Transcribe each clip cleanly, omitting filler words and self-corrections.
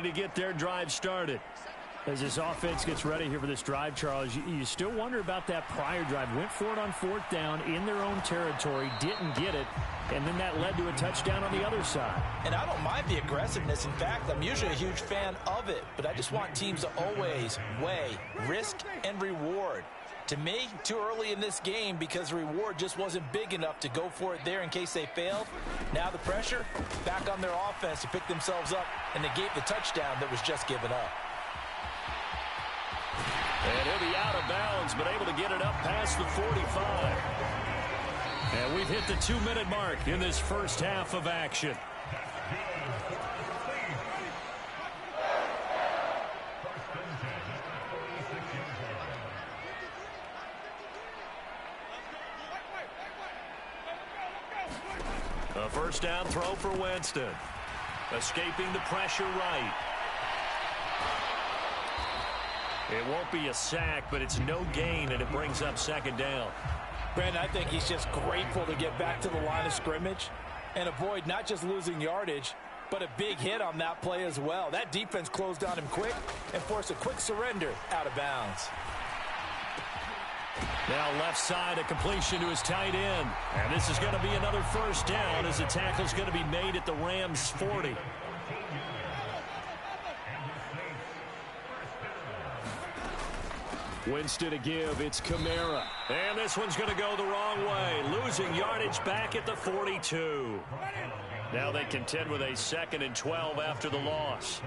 to get their drive started. As this offense gets ready here for this drive, Charles, you still wonder about that prior drive. Went for it on 4th down in their own territory, didn't get it, and then that led to a touchdown on the other side. And I don't mind the aggressiveness. In fact, I'm usually a huge fan of it, but I just want teams to always weigh risk and reward. To me, too early in this game because the reward just wasn't big enough to go for it there in case they failed. Now the pressure back on their offense to pick themselves up and negate the touchdown that was just given up. And he'll be out of bounds, but able to get it up past the 45. And we've hit the 2-minute mark in this first half of action. A first down throw for Winston. Escaping the pressure right. It won't be a sack, but it's no gain, and it brings up 2nd down. Brandon, I think he's just grateful to get back to the line of scrimmage and avoid not just losing yardage, but a big hit on that play as well. That defense closed on him quick and forced a quick surrender out of bounds. Now left side, a completion to his tight end. And this is going to be another first down as the tackle's going to be made at the Rams' 40. Winston to give, it's Kamara. And this one's going to go the wrong way. Losing yardage back at the 42. Now they contend with a 2nd and 12 after the loss.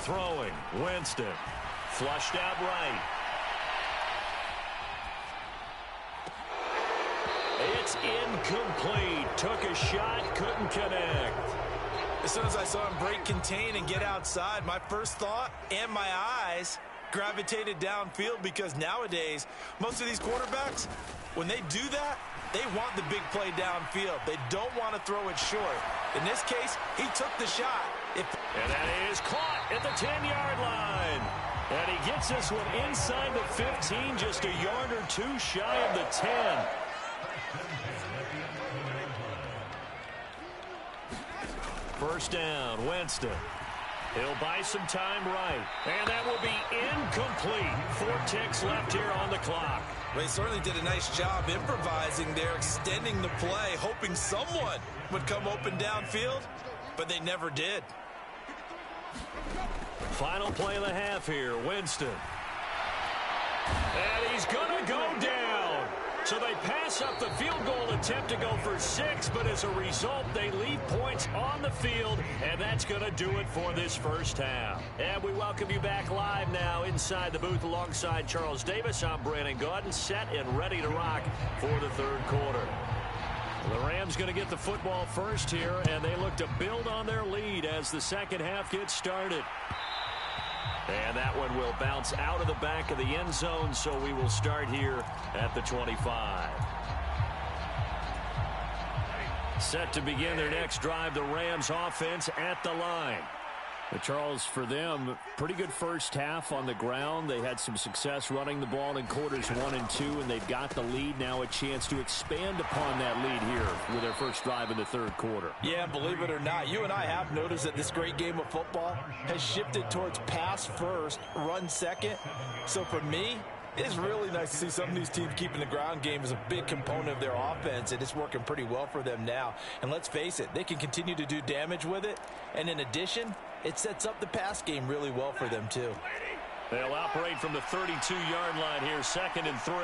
Throwing, Winston. Flushed out right. It's incomplete. Took a shot, couldn't connect. As soon as I saw him break contain and get outside, my first thought and my eyes gravitated downfield because nowadays, most of these quarterbacks, when they do that, they want the big play downfield. They don't want to throw it short. In this case, he took the shot. And that is caught at the 10-yard line. And he gets this one inside the 15, just a yard or two shy of the 10. First down, Winston. He'll buy some time right. And that will be incomplete. 4 ticks left here on the clock. Well, he certainly did a nice job improvising there, extending the play, hoping someone would come open downfield, but they never did. Final play of the half here, Winston. And he's going to go down. So they pass up the field goal attempt to go for 6, but as a result, they leave points on the field, and that's going to do it for this first half. And we welcome you back live now inside the booth alongside Charles Davis. I'm Brandon Gaudin, set and ready to rock for the 3rd quarter. The Rams going to get the football first here, and they look to build on their lead as the second half gets started. And that one will bounce out of the back of the end zone, so we will start here at the 25. Set to begin their next drive, the Rams offense at the line. But Charles, for them, pretty good first half on the ground. They had some success running the ball in quarters 1 and 2, and they've got the lead now, a chance to expand upon that lead here with their first drive in the 3rd quarter. Yeah, believe it or not, you and I have noticed that this great game of football has shifted towards pass first, run second. So for me, it's really nice to see some of these teams keeping the ground game as a big component of their offense, and it's working pretty well for them now. And let's face it, they can continue to do damage with it. And in addition, it sets up the pass game really well for them, too. They'll operate from the 32-yard line here, 2nd and 3.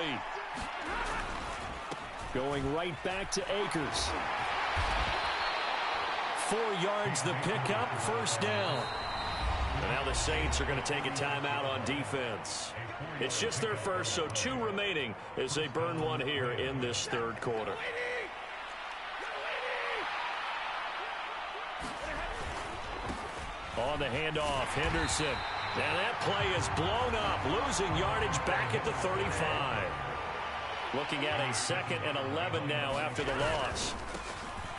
Going right back to Akers. 4 yards the pickup, first down. And now the Saints are going to take a timeout on defense. It's just their first, so 2 remaining as they burn one here in this 3rd quarter. On the handoff, Henderson. And that play is blown up, losing yardage back at the 35. Looking at a 2nd and 11 now after the loss.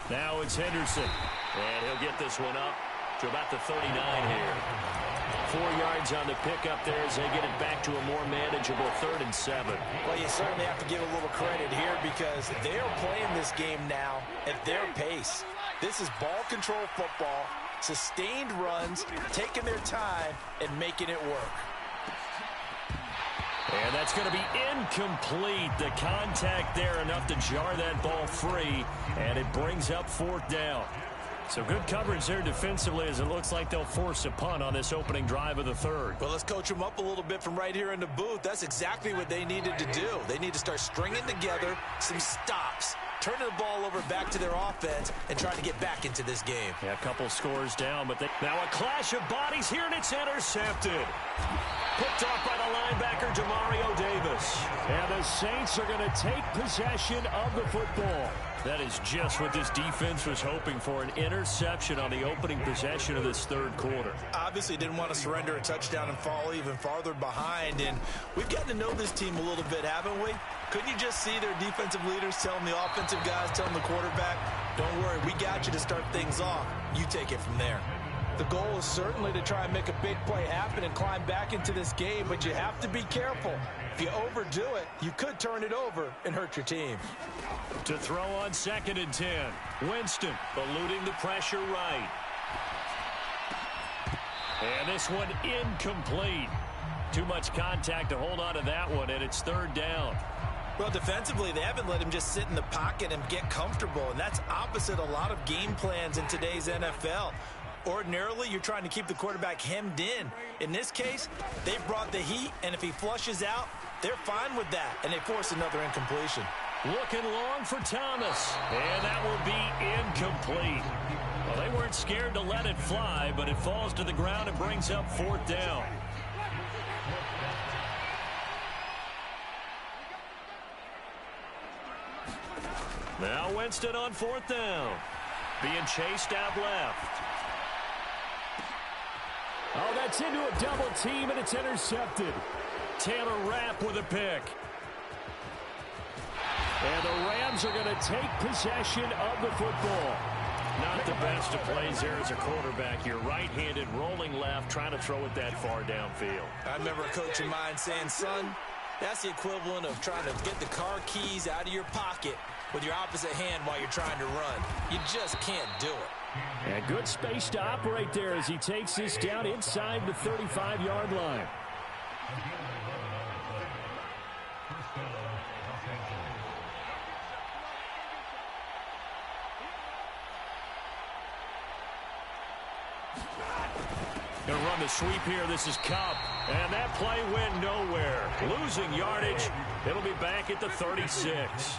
Now it's Henderson. And he'll get this one up to about the 39 here. 4 yards on the pickup there as they get it back to a more manageable 3rd and 7. Well, you certainly have to give a little credit here because they are playing this game now at their pace. This is ball control football, sustained runs, taking their time, and making it work. And that's going to be incomplete. The contact there enough to jar that ball free, and it brings up 4th down. So good coverage there defensively as it looks like they'll force a punt on this opening drive of the 3rd. Well, let's coach them up a little bit from right here in the booth. That's exactly what they needed to do. They need to start stringing together some stops, turning the ball over back to their offense, and trying to get back into this game. Yeah, a couple scores down, but now a clash of bodies here, and it's intercepted. Picked off by the linebacker, Demario Davis. And the Saints are going to take possession of the football. That is just what this defense was hoping for, an interception on the opening possession of this 3rd quarter. Obviously didn't want to surrender a touchdown and fall even farther behind, and we've gotten to know this team a little bit, haven't we? Couldn't you just see their defensive leaders telling the offensive guys, telling the quarterback, don't worry, we got you to start things off. You take it from there. The goal is certainly to try and make a big play happen and climb back into this game, but you have to be careful. If you overdo it, you could turn it over and hurt your team. To throw on 2nd and 10. Winston eluding the pressure right. And this one incomplete. Too much contact to hold on to that one, and it's 3rd down. Well, defensively, they haven't let him just sit in the pocket and get comfortable, and that's opposite a lot of game plans in today's NFL. Ordinarily, you're trying to keep the quarterback hemmed in. In this case, they brought the heat, and if he flushes out, they're fine with that, and they force another incompletion. Looking long for Thomas, and that will be incomplete. Well, they weren't scared to let it fly, but it falls to the ground and brings up 4th down. Now Winston on 4th down. Being chased out left. Oh, that's into a double team, and it's intercepted. Taylor Rapp with a pick. And the Rams are going to take possession of the football. Not the best of plays there as a quarterback. You're right-handed, rolling left, trying to throw it that far downfield. I remember a coach of mine saying, son, that's the equivalent of trying to get the car keys out of your pocket with your opposite hand while you're trying to run. You just can't do it. And good space to operate there as he takes this down inside the 35-yard line. Going to run the sweep here. This is Cup. And that play went nowhere. Losing yardage. It'll be back at the 36.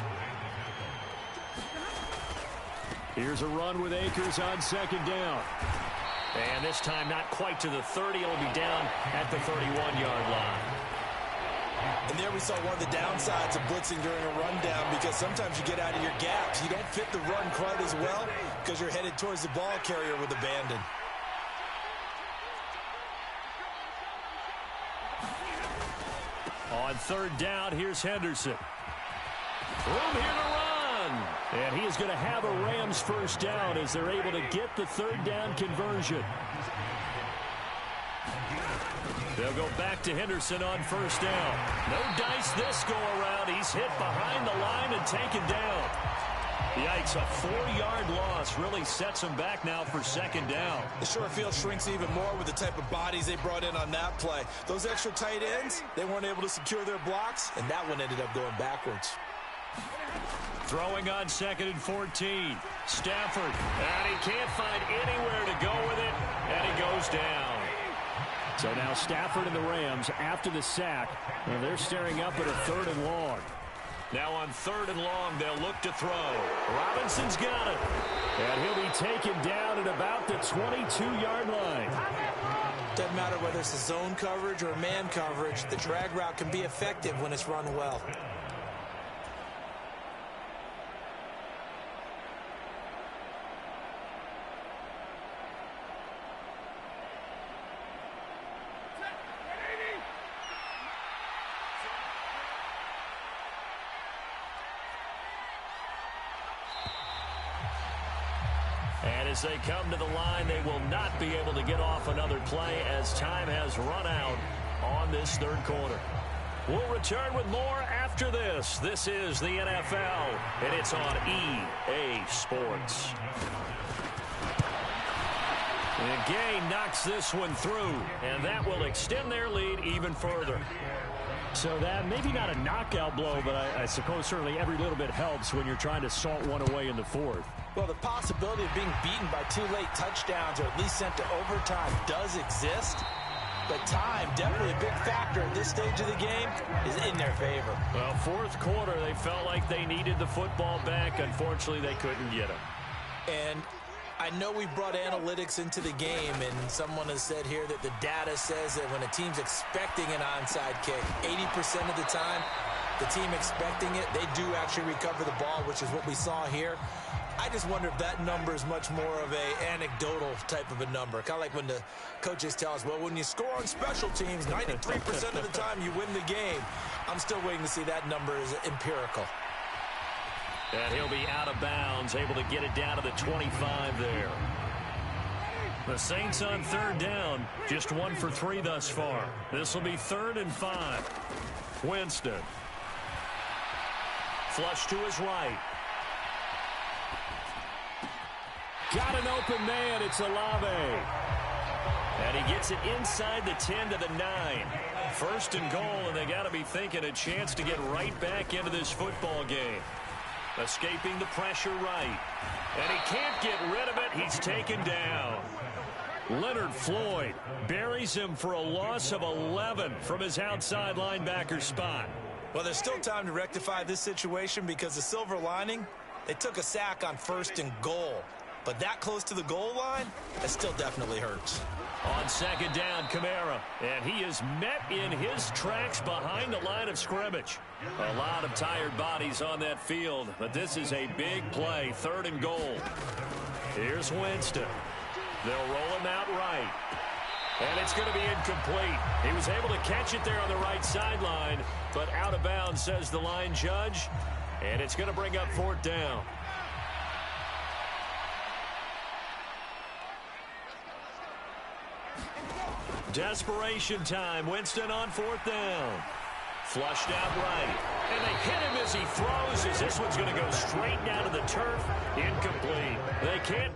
Here's a run with Akers on 2nd down. And this time not quite to the 30. It'll be down at the 31-yard line. And there we saw one of the downsides of blitzing during a rundown because sometimes you get out of your gaps. You don't fit the run quite as well because you're headed towards the ball carrier with abandon. On 3rd down, here's Henderson. Room here to run. And he is going to have a Rams 1st down as they're able to get the 3rd down conversion. They'll go back to Henderson on 1st down. No dice this go around. He's hit behind the line and taken down. Yikes, a 4-yard loss really sets them back now for 2nd down. The short field shrinks even more with the type of bodies they brought in on that play. Those extra tight ends, they weren't able to secure their blocks, and that one ended up going backwards. Throwing on 2nd and 14. Stafford, and he can't find anywhere to go with it, and he goes down. So now Stafford and the Rams, after the sack, and they're staring up at a 3rd and long. Now on 3rd and long, they'll look to throw. Robinson's got it. And he'll be taken down at about the 22-yard line. Doesn't matter whether it's a zone coverage or man coverage, the drag route can be effective when it's run well. As they come to the line, they will not be able to get off another play as time has run out on this third quarter. We'll return with more after this. This is the NFL, and it's on EA Sports. And Gay knocks this one through, and that will extend their lead even further. So that maybe not a knockout blow, but I suppose certainly every little bit helps when you're trying to salt one away in the fourth. Well, the possibility of being beaten by 2 late touchdowns or at least sent to overtime does exist. But time, definitely a big factor at this stage of the game, is in their favor. Well, fourth quarter, they felt like they needed the football back. Unfortunately, they couldn't get him. And I know we brought analytics into the game, and someone has said here that the data says that when a team's expecting an onside kick, 80% of the time, the team expecting it, they do actually recover the ball, which is what we saw here. I just wonder if that number is much more of a anecdotal type of a number. Kind of like when the coaches tell us, well, when you score on special teams, 93% of the time you win the game. I'm still waiting to see that number is empirical. And he'll be out of bounds, able to get it down to the 25 there. The Saints on third down, just 1 for 3 thus far. This will be 3rd and 5. Winston. Flush to his right. Got an open man. It's Olave. And he gets it inside the 10 to the 9. 1st and goal, and they got to be thinking a chance to get right back into this football game. Escaping the pressure right. And he can't get rid of it. He's taken down. Leonard Floyd buries him for a loss of 11 from his outside linebacker spot. Well, there's still time to rectify this situation because the silver lining, they took a sack on 1st and goal. But that close to the goal line, that still definitely hurts. On 2nd down, Kamara. And he is met in his tracks behind the line of scrimmage. A lot of tired bodies on that field, but this is a big play. 3rd and goal. Here's Winston. They'll roll him out right. And it's going to be incomplete. He was able to catch it there on the right sideline, but out of bounds, says the line judge. And it's going to bring up 4th down. Desperation time. Winston on 4th down. Flushed out right. And they hit him as he throws, as this one's going to go straight down to the turf. Incomplete. They can't